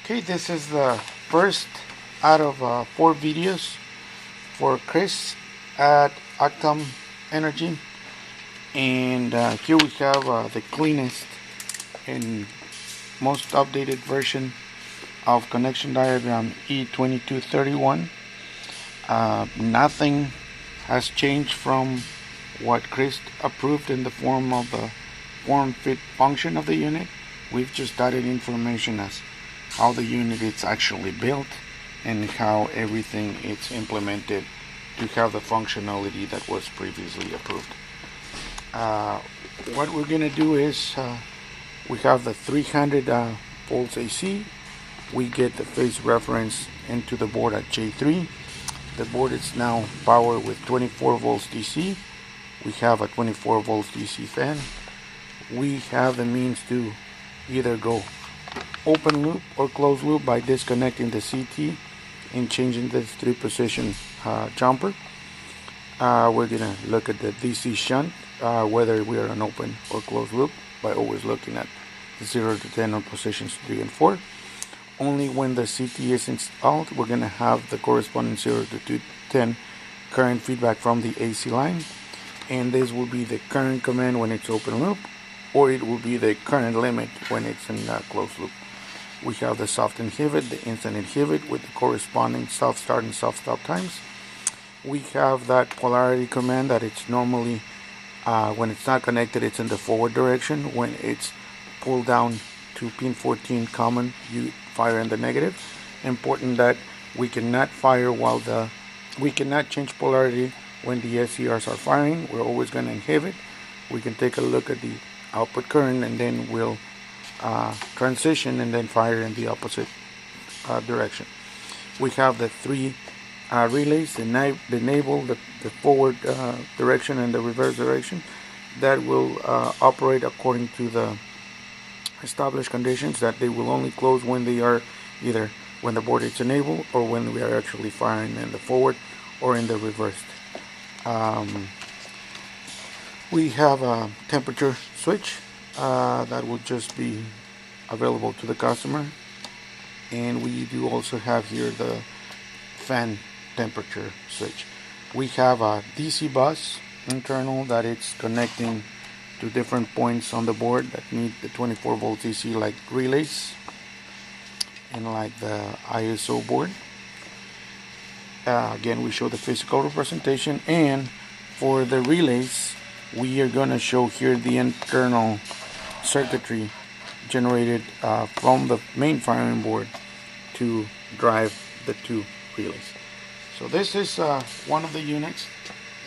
Okay, this is the first out of 4 videos for Chris at Actom Energy, and here we have the cleanest and most updated version of connection diagram E2231. Nothing has changed from what Chris approved in the form of the form fit function of the unit. We've just added information as how the unit is actually built and how everything is implemented to have the functionality that was previously approved. What we're going to do is we have the 300 volts AC. We get the phase reference into the board at J3. The board is now powered with 24 volts DC. We have a 24 volts DC fan. We have the means to either go open loop or closed loop by disconnecting the CT and changing this 3-position jumper. We're going to look at the DC shunt, whether we are an open or closed loop, by always looking at the 0 to 10 on positions 3 and 4. Only when the CT is installed, we're going to have the corresponding 0 to 210 current feedback from the AC line, and this will be the current command when it's open loop, or it will be the current limit when it's in closed loop. We have the soft inhibit, the instant inhibit with the corresponding soft start and soft stop times. We have that polarity command that it's normally, when it's not connected, it's in the forward direction. When it's pulled down to pin 14 common, you fire in the negative. Important that we cannot fire we cannot change polarity when the SCRs are firing. We're always going to inhibit. We can take a look at the output current and then we'll transition and then fire in the opposite direction. We have the 3 relays, the enable, the forward direction and the reverse direction, that will operate according to the established conditions, that they will only close when they are either when the board is enabled or when we are actually firing in the forward or in the reversed. We have a temperature switch that will just be available to the customer, and we do also have here the fan temperature switch. We have a DC bus internal that it's connecting to different points on the board that need the 24 volts DC, like relays and like the ISO board. Again, we show the physical representation, and for the relays we are going to show here the internal circuitry generated from the main firing board to drive the 2 relays. So this is one of the units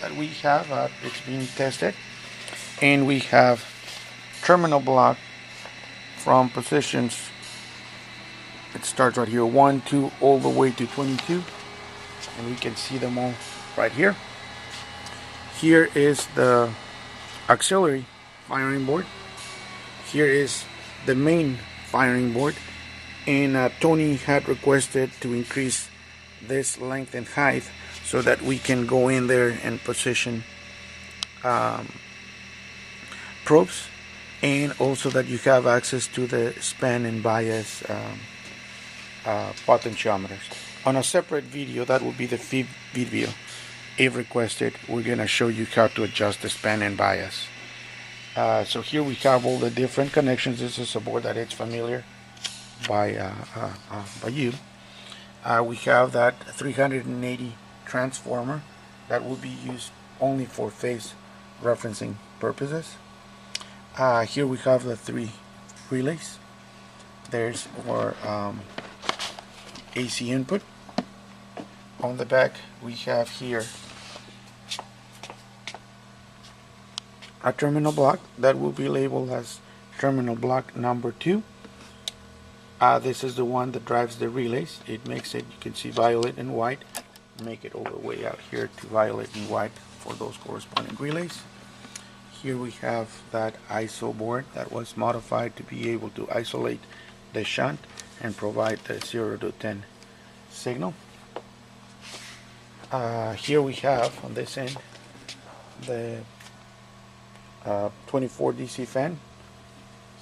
that we have. It's being tested, and we have terminal block from positions, it starts right here, 1, 2, all the way to 22, and we can see them all right here. Here is the auxiliary firing board. Here is the main firing board, and Tony had requested to increase this length and height so that we can go in there and position probes, and also that you have access to the span and bias potentiometers. On a separate video, that will be the fifth video, if requested, we're going to show you how to adjust the span and bias. So here we have all the different connections. This is a board that is familiar by you. We have that 380 transformer that will be used only for phase referencing purposes. Here we have the 3 relays. There's our AC input. On the back we have here a terminal block that will be labeled as terminal block number 2. This is the one that drives the relays. It makes it, you can see, violet and white. Make it all the way out here to violet and white for those corresponding relays. Here we have that ISO board that was modified to be able to isolate the shunt and provide the 0 to 10 signal. Here we have on this end the 24 DC fan.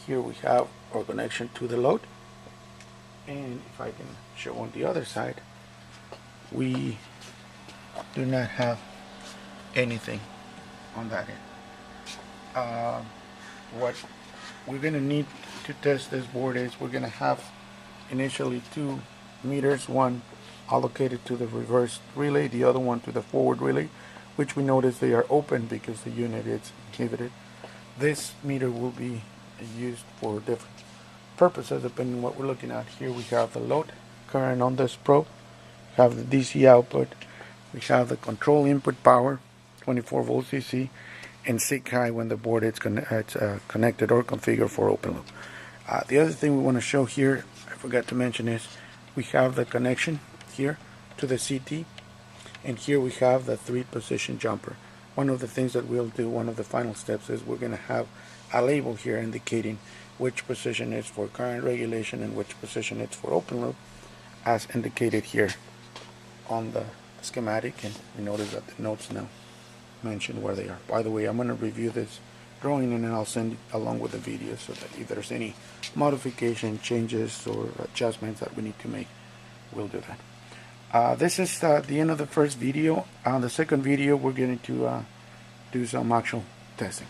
Here we have our connection to the load, and if if I can show on the other side, we do not have anything on that end. What we're going to need to test this board is we're going to have initially 2 meters, one allocated to the reverse relay, the other one to the forward relay, which we notice they are open because the unit is inhibited. This meter will be used for different purposes depending on what we're looking at. Here we have the load current on this probe, we have the DC output, we have the control input power, 24 volts DC, and SIG high when the board is connected or configured for open loop. The other thing we want to show here, I forgot to mention, is we have the connection here to the CT, and here we have the 3-position jumper. One of the things that we'll do, one of the final steps, is we're going to have a label here indicating which position is for current regulation and which position it's for open loop, as indicated here on the schematic, and we notice that the notes now mention where they are. By the way, I'm going to review this drawing and then I'll send it along with the video so that if there's any modification, changes, or adjustments that we need to make, we'll do that. This is the end of the first video. On the second video, we're going to do some actual testing.